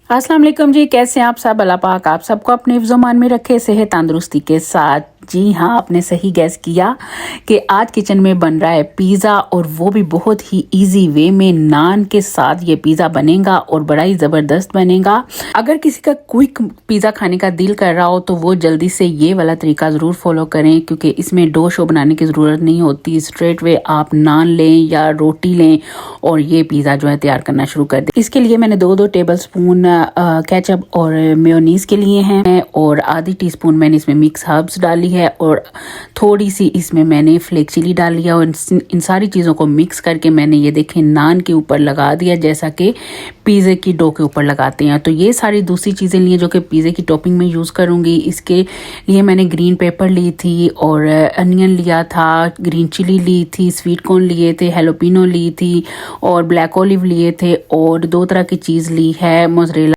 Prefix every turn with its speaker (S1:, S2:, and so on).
S1: अस्सलाम वालेकुम जी, कैसे हैं आप सब? अल्लाह पाक आप सबको अपने हिफ्ज़-ओ-मान में रखे, सेहत तंदुरुस्ती के साथ। जी हाँ, आपने सही गैस किया कि आज किचन में बन रहा है पिज़्ज़ा, और वो भी बहुत ही इजी वे में नान के साथ ये पिज़्ज़ा बनेगा और बड़ा ही ज़बरदस्त बनेगा। अगर किसी का क्विक पिज़्ज़ा खाने का दिल कर रहा हो तो वो जल्दी से ये वाला तरीका ज़रूर फॉलो करें, क्योंकि इसमें डो शो बनाने की ज़रूरत नहीं होती। स्ट्रेट वे आप नान लें या रोटी लें और ये पिज़्ज़ा जो है तैयार करना शुरू कर दें। इसके लिए मैंने 2-2 टेबल स्पून केचप और मेयोनीज के लिए हैं, और आधी टीस्पून मैंने इसमें मिक्स हर्ब्स डाली है, और थोड़ी सी इसमें मैंने फ्लेक चिली डाल लिया, और इन सारी चीज़ों को मिक्स करके मैंने ये देखें नान के ऊपर लगा दिया, जैसा कि पिज़्ज़े की डो के ऊपर लगाते हैं। तो ये सारी दूसरी चीज़ें ली जो कि पिज़्ज़े की टॉपिंग में यूज़ करूँगी। इसके लिए मैंने ग्रीन पेपर ली थी, और अनियन लिया था, ग्रीन चिली ली थी, स्वीट कॉर्न लिए थे, हेलोपिनो ली थी, और ब्लैक ऑलिव लिए थे, और 2 तरह की चीज़ ली है, मोज़रेला